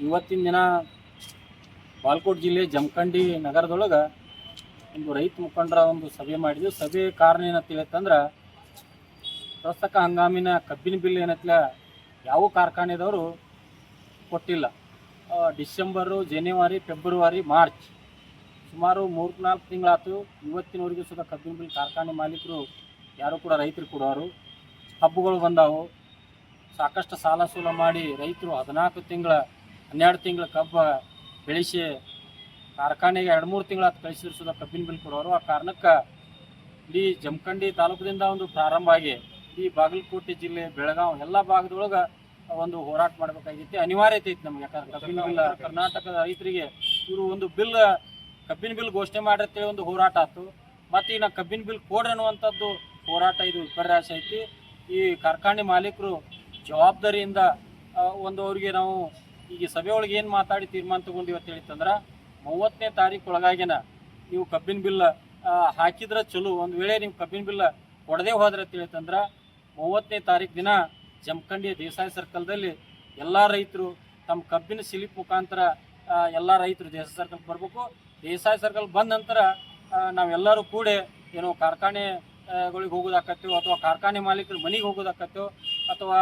ಇವತ್ತಿನ ದಿನ ಬಾಗಲಕೋಟೆ ಜಿಲ್ಲೆ ಜಮಖಂಡಿ ನಗರದೊಳಗೆ ಒಂದು ರೈತ ಮುಖಂಡರ ಒಂದು ಸಭೆ ಮಾಡಿದ್ವಿ. ಸಭೆ ಕಾರಣ ಏನಂತ ಹೇಳಿತ್ತಂದ್ರೆ, ಪ್ರಸಕ್ತ ಹಂಗಾಮಿನ ಕಬ್ಬಿನ ಬಿಲ್ ಏನತ್ಲ ಯಾವ ಕಾರ್ಖಾನೆದವರು ಕೊಟ್ಟಿಲ್ಲ. ಡಿಸೆಂಬರು, ಜನವರಿ, ಫೆಬ್ರವರಿ, ಮಾರ್ಚ್ ಸುಮಾರು 3-4 ತಿಂಗಳಾಯ್ತು. ಇವತ್ತಿನವರೆಗೂ ಸುದ ಕಬ್ಬಿನ ಬಿಲ್ ಕಾರ್ಖಾನೆ ಮಾಲೀಕರು ಯಾರು ಕೂಡ ರೈತರು ಕೊಡೋರು. ಹಬ್ಬಗಳು ಬಂದಾವು, ಸಾಕಷ್ಟು ಸಾಲ ಸೂಲ ಮಾಡಿ ರೈತರು 14 ತಿಂಗಳ 12 ತಿಂಗಳ ಕಬ್ಬ ಬೆಳೆಸಿ ಕಾರ್ಖಾನೆಗೆ 2-3 ತಿಂಗಳಾತು ಕಳಿಸಿದ್ರು ಸುದ ಕಬ್ಬಿನ ಬಿಲ್ ಕೊಡೋರು. ಆ ಕಾರಣಕ್ಕೆ ಇಡೀ ಜಮಖಂಡಿ ತಾಲೂಕಿನಿಂದ ಒಂದು ಪ್ರಾರಂಭ ಆಗಿ ಈ ಬಾಗಲಕೋಟೆ ಜಿಲ್ಲೆ, ಬೆಳಗಾವಿ ಎಲ್ಲ ಭಾಗದೊಳಗೆ ಒಂದು ಹೋರಾಟ ಮಾಡಬೇಕಾಗಿತ್ತು, ಅನಿವಾರ್ಯತೆ ಐತಿ ನಮ್ಗೆ. ಯಾಕಂದ್ರೆ ಕಬ್ಬಿನ ಬಿಲ್ ಕರ್ನಾಟಕದ ರೈತರಿಗೆ ಇವರು ಒಂದು ಬಿಲ್ ಕಬ್ಬಿನ ಬಿಲ್ ಘೋಷಣೆ ಮಾಡಿರ್ತೇವೆ ಒಂದು ಹೋರಾಟ ಆಯ್ತು. ಮತ್ತು ಈಗ ಕಬ್ಬಿನ ಬಿಲ್ ಕೊಡ್ರಿ ಅನ್ನುವಂಥದ್ದು ಹೋರಾಟ, ಇದು ವಿಪರ್ಯಾಸ ಐತಿ. ಈ ಕಾರ್ಖಾನೆ ಮಾಲೀಕರು ಜವಾಬ್ದಾರಿಯಿಂದ ಒಂದು ಅವ್ರಿಗೆ ನಾವು ಈಗ ಸಭೆ ಒಳಗೆ ಏನು ಮಾತಾಡಿ ತೀರ್ಮಾನ ತೊಗೊಂಡಿವಿ ಅಂತ ಹೇಳಿತ್ತಂದ್ರೆ, 30ನೇ ತಾರೀಕು ಒಳಗಾಗಿನ ನೀವು ಕಬ್ಬಿನ ಬಿಲ್ ಹಾಕಿದ್ರೆ ಚಲೋ. ಒಂದು ವೇಳೆ ನೀವು ಕಬ್ಬಿನ ಬಿಲ್ ಕೊಡದೇ ಹೋದ್ರೆ ಅಂತ ಹೇಳಿತ್ತಂದ್ರೆ 30ನೇ ತಾರೀಕು ದಿನ ಜಮಖಂಡಿ ದೇಸಾಯಿ ಸರ್ಕಲ್ದಲ್ಲಿ ಎಲ್ಲ ರೈತರು ತಮ್ಮ ಕಬ್ಬಿನ ಸ್ಲಿಪ್ ಮುಖಾಂತರ ಎಲ್ಲ ರೈತರು ದೇಸಾಯಿ ಸರ್ಕಲ್ ಬರಬೇಕು. ದೇಸಾಯಿ ಸರ್ಕಲ್ ಬಂದ ನಂತರ ನಾವೆಲ್ಲರೂ ಕೂಡ ಏನೋ ಕಾರ್ಖಾನೆಗಳಿಗೆ ಹೋಗೋದಾಕತ್ತೇವೆ, ಅಥವಾ ಕಾರ್ಖಾನೆ ಮಾಲೀಕರು ಮನೆಗೆ ಹೋಗೋದಾಕತ್ತೇವೆ, ಅಥವಾ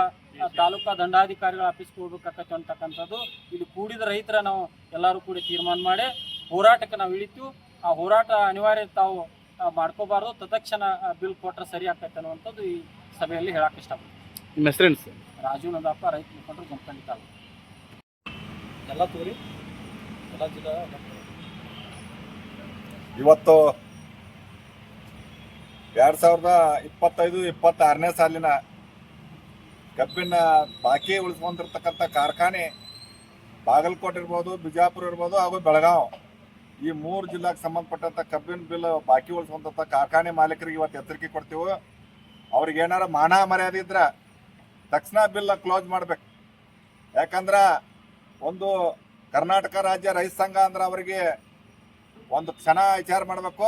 ತಾಲೂಕಾ ದಂಡಾಧಿಕಾರಿಗಳ ಆಫೀಸ್ಗೆ ಹೋಗ್ಬೇಕಾಕತ್ತೆ ಅಂತಕ್ಕಂಥದ್ದು. ಇಲ್ಲಿ ಕೂಡಿದ ರೈತರ ನಾವು ಎಲ್ಲರೂ ಕೂಡ ತೀರ್ಮಾನ ಮಾಡಿ ಹೋರಾಟಕ್ಕೆ ನಾವು ಇಳಿತೀವಿ. ಆ ಹೋರಾಟ ಅನಿವಾರ್ಯ ತಾವು ಮಾಡ್ಕೋಬಾರ್ದು, ತತ್ಕ್ಷಣ ಬಿಲ್ ಕೊಟ್ಟರೆ ಸರಿ ಆಗ್ತೈತೆ ಅನ್ನುವಂಥದ್ದು ಈ ಸಭೆಯಲ್ಲಿ ಹೇಳಕ್ಕೆ ಇಷ್ಟಪಡ್ತೀನಿ. ನಿಮ್ಮ ಹೆಸರೇನು ಸರ್? ರಾಜು ನಂದಪ್ಪ, ರೈತ ಮುಖಂಡರು, ಜಮಖಂಡಿ ತಾಲೂಕು. ಎಲ್ಲ ತೋರಿ ಎಲ್ಲ ಜಿಲ್ಲಾ. ಇವತ್ತು 2025-26ನೇ ಸಾಲಿನ ಕಬ್ಬಿನ ಬಾಕಿ ಉಳಿಸ್ಕೊಂಡಿರ್ತಕ್ಕಂಥ ಕಾರ್ಖಾನೆ ಬಾಗಲಕೋಟೆ ಇರ್ಬೋದು, ಬಿಜಾಪುರ ಇರ್ಬೋದು, ಹಾಗೂ ಬೆಳಗಾವಿ, ಈ 3 ಜಿಲ್ಲೆಗೆ ಸಂಬಂಧಪಟ್ಟಂಥ ಕಬ್ಬಿನ ಬಿಲ್ ಬಾಕಿ ಉಳಿಸ್ಕೊಂತ ಕಾರ್ಖಾನೆ ಮಾಲೀಕರಿಗೆ ಇವತ್ತು ಎಚ್ಚರಿಕೆ ಕೊಡ್ತೀವಿ. ಅವ್ರಿಗೆ ಏನಾರ ಮಾನ ಮರ್ಯಾದೆ ಇದ್ರೆ ತಕ್ಷಣ ಬಿಲ್ ಕ್ಲೋಸ್ ಮಾಡ್ಬೇಕು. ಯಾಕಂದ್ರೆ ಒಂದು ಕರ್ನಾಟಕ ರಾಜ್ಯ ರೈತ ಸಂಘ ಅಂದ್ರೆ ಅವರಿಗೆ ಒಂದು ಕ್ಷಣ ವಿಚಾರ ಮಾಡಬೇಕು,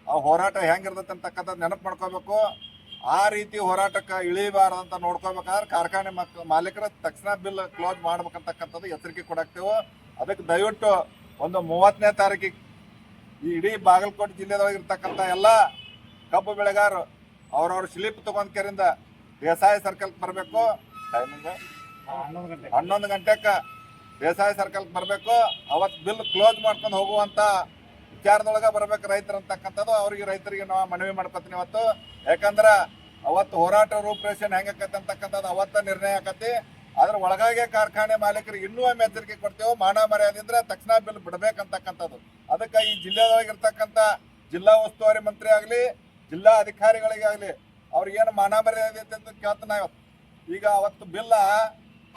ಆ ಹೋರಾಟ ಹೆಂಗಿರ್ತೈತೆ ಅಂತಕ್ಕಂಥದ್ದು ನೆನಪು ಮಾಡ್ಕೋಬೇಕು. ಆ ರೀತಿ ಹೋರಾಟಕ್ಕೆ ಇಳಿಬಾರ್ದಂತ ನೋಡ್ಕೋಬೇಕಾದ್ರೆ ಕಾರ್ಖಾನೆ ಮಾಲೀಕರ ತಕ್ಷಣ ಬಿಲ್ ಕ್ಲೋಸ್ ಮಾಡ್ಬೇಕಂತಕ್ಕಂಥದ್ದು ಎಚ್ಚರಿಕೆ ಕೊಡಾಕ್ತೇವೆ. ಅದಕ್ಕೆ ದಯವಿಟ್ಟು ಒಂದು 30ನೇ ತಾರೀಕಿಗೆ ಈ ಇಡೀ ಬಾಗಲಕೋಟೆ ಜಿಲ್ಲೆದೊಳಗೆ ಇರ್ತಕ್ಕಂಥ ಎಲ್ಲ ಕಬ್ಬು ಬೆಳೆಗಾರರು ಅವ್ರವ್ರ ಸ್ಲಿಪ್ ತಗೊಂಡ್ ಕೆರಿಂದ ದೇಸಾಯಿ ಸರ್ಕಲ್ಗೆ ಬರಬೇಕು. ಟೈಮಿಂಗ್ 11 ಗಂಟೆಗೆ ದೇಸಾಯಿ ಸರ್ಕಲ್ಗೆ ಬರಬೇಕು. ಅವತ್ತು ಬಿಲ್ ಕ್ಲೋಸ್ ಮಾಡ್ಕೊಂಡು ಹೋಗುವಂಥ ವಿಚಾರದೊಳಗೆ ಬರ್ಬೇಕು ರೈತರು ಅಂತಕ್ಕಂಥದ್ದು ರೈತರಿಗೆ ನಾವು ಮನವಿ ಮಾಡ್ಕೊತೀನಿ ಇವತ್ತು. ಯಾಕಂದ್ರೆ ಅವತ್ತು ಹೋರಾಟ ರೂಪರೇಷನ್ ಹೆಂಗಾಕತ್ತೆ ಅಂತಕ್ಕಂಥದ್ದು ಅವತ್ತ ನಿರ್ಣಯ ಆಕತಿ. ಅದ್ರ ಒಳಗಾಗಿ ಕಾರ್ಖಾನೆ ಮಾಲೀಕರಿಗೆ ಇನ್ನೂ ಒಮ್ಮೆ ಎಚ್ಚರಿಕೆ ಕೊಡ್ತೇವೆ, ಮಾನ ಮರ್ಯಾದಿಂದ ತಕ್ಷಣ ಬಿಲ್ ಬಿಡ್ಬೇಕಂತಕ್ಕಂಥದ್ದು. ಅದಕ್ಕೆ ಈ ಜಿಲ್ಲೆದೊಳಗಿರ್ತಕ್ಕಂಥ ಜಿಲ್ಲಾ ಉಸ್ತುವಾರಿ ಮಂತ್ರಿ ಆಗಲಿ, ಜಿಲ್ಲಾ ಅಧಿಕಾರಿಗಳಿಗೆ ಆಗಲಿ, ಅವ್ರಿಗೇನು ಮಾನ ಮರ್ಯಾದೆ ಅಂತ ಕೇಳ್ತಾನೆ ಇವತ್ತು. ಈಗ ಅವತ್ತು ಬಿಲ್ಲ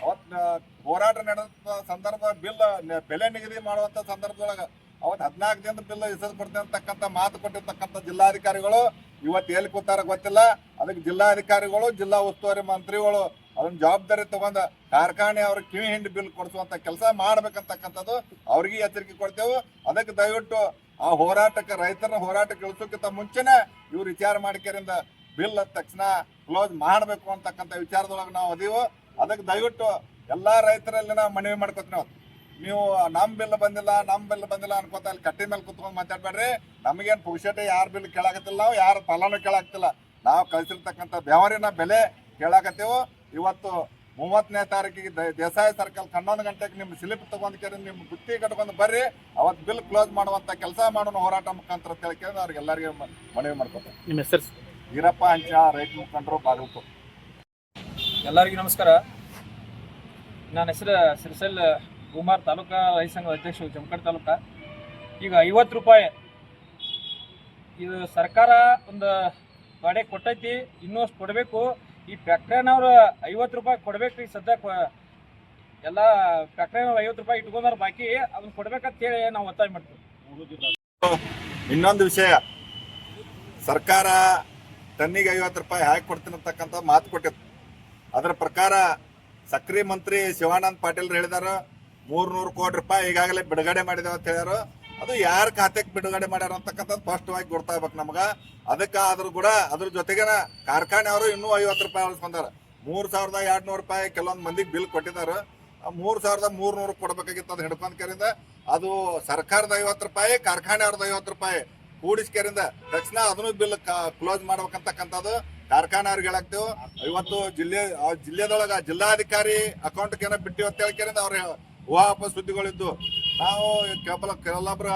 ಅವತ್ತು ಹೋರಾಟ ನಡೆದ ಸಂದರ್ಭ ಬಿಲ್ ಬೆಲೆ ನಿಗದಿ ಮಾಡುವಂಥ ಸಂದರ್ಭದೊಳಗೆ ಅವತ್ತು 14 ದಿನದ ಬಿಲ್ ಇಸದ್ ಕೊಡ್ತೇವೆ ಅಂತಕ್ಕಂಥ ಮಾತು ಕೊಟ್ಟಿರ್ತಕ್ಕಂಥ ಜಿಲ್ಲಾಧಿಕಾರಿಗಳು ಇವತ್ತು ಎಲ್ಲಿ ಕೂತಾರ ಗೊತ್ತಿಲ್ಲ. ಅದಕ್ಕೆ ಜಿಲ್ಲಾಧಿಕಾರಿಗಳು, ಜಿಲ್ಲಾ ಉಸ್ತುವಾರಿ ಮಂತ್ರಿಗಳು ಅದನ್ನ ಜವಾಬ್ದಾರಿ ತಗೊಂಡ ಕಾರ್ಖಾನೆ ಅವ್ರ ಕಿವಿ ಹಿಂಡಿ ಬಿಲ್ ಕೊಡಿಸುವಂತ ಕೆಲಸ ಮಾಡ್ಬೇಕಂತಕ್ಕಂಥದ್ದು ಅವ್ರಿಗೆ ಎಚ್ಚರಿಕೆ ಕೊಡ್ತೇವೆ. ಅದಕ್ಕೆ ದಯವಿಟ್ಟು ಆ ಹೋರಾಟಕ್ಕೆ, ರೈತರ ಹೋರಾಟಕ್ಕೆ ಇಳಿಸೋಕ್ಕಿಂತ ಮುಂಚೆನೆ ಇವ್ರು ವಿಚಾರ ಮಾಡಿಕೆರಿಂದ ಬಿಲ್ ತಕ್ಷಣ ಕ್ಲೋಸ್ ಮಾಡಬೇಕು ಅಂತಕ್ಕಂಥ ವಿಚಾರದೊಳಗೆ ನಾವು ಅದೀವು. ಅದಕ್ಕೆ ದಯವಿಟ್ಟು ಎಲ್ಲ ರೈತರಲ್ಲಿ ನಾವು ಮನವಿ ಮಾಡ್ಕೊತೀವಿ. ನೀವು ನಮ್ಮ ಬಿಲ್ ಬಂದಿಲ್ಲ ಅನ್ಕೋತ ಅಲ್ಲಿ ಕಟ್ಟಿ ಮೇಲೆ ಕುತ್ಕೊಂಡು ಮಾತಾಡ್ಬೇಡ್ರಿ. ನಮಗೇನು ಪುಕ್ಷಟೆ ಯಾರ ಬಿಲ್ ಕೇಳಾಕತ್ತಿಲ್ಲ, ನಾವು ಯಾರ ಫಲಾನು ಕೇಳಾಕ್ತಿಲ್ಲ. ನಾವು ಕಳಿಸಿರ್ತಕ್ಕಂಥ ಬೆವರಿನ ಬೆಲೆ ಕೇಳಾಕತ್ತೇವು. ಇವತ್ತು 30ನೇ ತಾರೀಕಿಗೆ ದೇಸಾಯಿ ಸರ್ಕಲ್ 11 ಗಂಟೆಗೆ ನಿಮ್ಮ ಸ್ಲಿಪ್ ತಗೊಂಡ್ಕೇರಿ ನಿಮ್ಮ ಗುತ್ತಿ ಕಟ್ಕೊಂಡು ಬರ್ರಿ. ಅವತ್ತು ಬಿಲ್ ಕ್ಲೋಸ್ ಮಾಡುವಂಥ ಕೆಲಸ ಮಾಡೋಣ ಹೋರಾಟ ಮುಖಾಂತರ ಕೇಳ್ಕೊಂಡು ಅವ್ರಿಗೆ ಎಲ್ಲರಿಗೂ ಮನವಿ ಮಾಡ್ಕೊತಾರೆ. ನಿಮ್ಮ ಹೆಸರು? ಈರಪ್ಪ ಅಂಚ, ರೈತ ಮುಖಂಡರು, ಬಾಗಲಕೋಟೆ. ಎಲ್ಲರಿಗೂ ನಮಸ್ಕಾರ. ನನ್ನ ಹೆಸರು ಸಿರ್ಸಲ್ ಕುಮಾರ್, ತಾಲೂಕಾ ರೈತ ಸಂಘದ ಅಧ್ಯಕ್ಷರು, ಜಮಖಂಡಿ ತಾಲೂಕಾ. ಈಗ 50 ರೂಪಾಯಿ ಇದು ಸರ್ಕಾರ ಒಂದು ತೊಡೆ ಕೊಟ್ಟೈತಿ, ಇನ್ನೂ ಅಷ್ಟು ಕೊಡಬೇಕು. ಈ ಫ್ಯಾಕ್ಟ್ರಿನವ್ರು 50 ರೂಪಾಯಿ ಕೊಡ್ಬೇಕು. ಈಗ ಸದ್ಯಕ್ಕೆ ಎಲ್ಲ ಫ್ಯಾಕ್ಟ್ರಿನವ್ರು 50 ರೂಪಾಯಿ ಇಟ್ಕೊಂಡ್ರೆ ಬಾಕಿ ಅದನ್ನ ಕೊಡ್ಬೇಕಂತ ಹೇಳಿ ನಾವು ಒತ್ತಾಯ ಮಾಡ್ತೀವಿ. ಇನ್ನೊಂದು ವಿಷಯ, ಸರ್ಕಾರ ಟನ್ನಿಗೆ 50 ರೂಪಾಯಿ ಹಾಕಿ ಕೊಡ್ತೀನಿ ಅಂತಕ್ಕಂಥ ಮಾತು ಕೊಟ್ಟಿತ್ತು. ಅದರ ಪ್ರಕಾರ ಸಕ್ರಿ ಮಂತ್ರಿ ಶಿವಾನಂದ ಪಾಟೀಲ್ ಹೇಳಿದಾರ 300 ಕೋಟಿ ರೂಪಾಯಿ ಈಗಾಗಲೇ ಬಿಡುಗಡೆ ಮಾಡಿದಾವ ಅಂತ ಹೇಳ್ಯಾರ. ಅದು ಯಾರ ಖಾತೆಗೆ ಬಿಡುಗಡೆ ಮಾಡ್ಯಾರ ಅಂತಕ್ಕಂಥದ್ದು ಸ್ಪಷ್ಟವಾಗಿ ಗೊತ್ತಾಗ್ಬೇಕು ನಮ್ಗೆ. ಅದಕ್ಕೆ ಅದ್ರ ಜೊತೆಗೆ ಕಾರ್ಖಾನೆ ಅವರು ಇನ್ನೂ 50 ರೂಪಾಯಿ ಉಳಿಸ್ಕೊಂಡಾರ. 3200 ರೂಪಾಯಿ ಕೆಲವೊಂದು ಮಂದಿಗೆ ಬಿಲ್ ಕೊಟ್ಟಿದ್ದಾರೆ. 3,300 ಕೊಡ್ಬೇಕಾಗಿತ್ತು. ಅದು ಹಿಡ್ಕೊಂಡ್ಕರಿಂದ ಅದು ಸರ್ಕಾರದ 50 ರೂಪಾಯಿ, ಕಾರ್ಖಾನೆಯವ್ರದ್ದು 50 ರೂಪಾಯಿ ಕೂಡಿಸ್ಕರಿಂದ ತಕ್ಷಣ ಅದನ್ನು ಬಿಲ್ ಕ್ಲೋಸ್ ಮಾಡ್ಬೇಕಂತಕ್ಕಂಥದ್ದು ಕಾರ್ಖಾನೆಯವ್ರಿಗೆ ಹೇಳಾಕ್ತೇವೆ. ಇವತ್ತು ಜಿಲ್ಲೆದೊಳಗ ಜಿಲ್ಲಾಧಿಕಾರಿ ಅಕೌಂಟ್ಗೆ ಏನೋ ಬಿಟ್ಟಿವಿ ಅಂತ ಹೇಳ್ಕರಿಂದ ಅವ್ರ ಊಹಾಪ ಸುದ್ದಿಗಳಿದ್ದು. ನಾವು ಕೆಲವೊಬ್ಬರ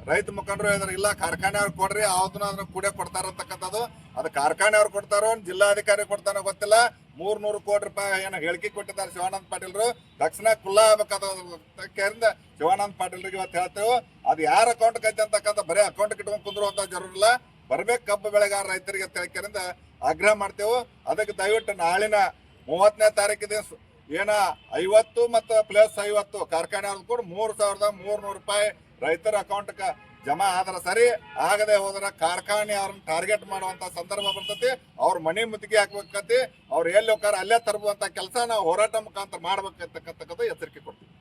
ರೈತ ಮುಖಂಡರು ಹೇಳಿದ್ರೆ ಇಲ್ಲ ಕಾರ್ಖಾನೆಯವ್ರು ಕೊಡ್ರಿ, ಅದನ್ನ ಕೂಡ ಕೊಡ್ತಾರಂತಕ್ಕಂಥದ್ದು. ಅದು ಕಾರ್ಖಾನೆಯವ್ರು ಕೊಡ್ತಾರೋ ಜಿಲ್ಲಾಧಿಕಾರಿ ಕೊಡ್ತಾರೋ ಗೊತ್ತಿಲ್ಲ. 300 ಕೋಟಿ ರೂಪಾಯಿ ಏನು ಹೇಳಿಕೆ ಕೊಟ್ಟಿದ್ದಾರೆ ಶಿವಾನಂದ ಪಾಟೀಲ್ರು. ತಕ್ಷಣ ಕುಲ್ಲ ಆಗ್ಬೇಕಾದ್ರಿಂದ ಶಿವಾನಂದ ಪಾಟೀಲ್ರಿಗೆ ಇವತ್ತು ಹೇಳ್ತೇವೆ, ಅದು ಯಾರ ಅಕೌಂಟ್ಗೆ ಐತೆ ಅಂತಕ್ಕಂಥ ಬರೀ ಅಕೌಂಟ್ಗೆ ಇಟ್ಕೊಂಡು ಕುಂದ್ರುವಂತ ಜರೂರಿಲ್ಲ. ಬರ್ಬೇಕು ಕಬ್ಬು ಬೆಳೆಗಾರ ರೈತರಿಗೆ ತಿಳ್ಕರಿಂದ ಆಗ್ರಹ ಮಾಡ್ತೇವೆ. ಅದಕ್ಕೆ ದಯವಿಟ್ಟು ನಾಳಿನ 30ನೇ ತಾರೀಕಿದೆ ಏನ 50 ಮತ್ತು +50 ಕಾರ್ಖಾನೆ ಕೂಡ 3,300 ರೂಪಾಯಿ ರೈತರ ಅಕೌಂಟ್ಗೆ ಜಮಾ ಆದ್ರೆ ಸರಿ, ಆಗದೆ ಹೋದ್ರೆ ಕಾರ್ಖಾನೆ ಅವ್ರನ್ನ ಟಾರ್ಗೆಟ್ ಮಾಡುವಂತ ಸಂದರ್ಭ ಬರ್ತೈತಿ. ಅವ್ರ ಮನೆ ಮುತ್ತಿಗೆ ಹಾಕ್ಬೇಕಂತಿ, ಅವ್ರು ಎಲ್ಲಿ ಹೋಗ್ತಾರ ಅಲ್ಲೇ ತರಬುವಂತ ಕೆಲಸ ನಾವು ಹೋರಾಟ ಮುಖಾಂತರ ಮಾಡ್ಬೇಕಂತಕ್ಕಂಥದ್ದು ಎಚ್ಚರಿಕೆ ಕೊಡ್ತೀವಿ.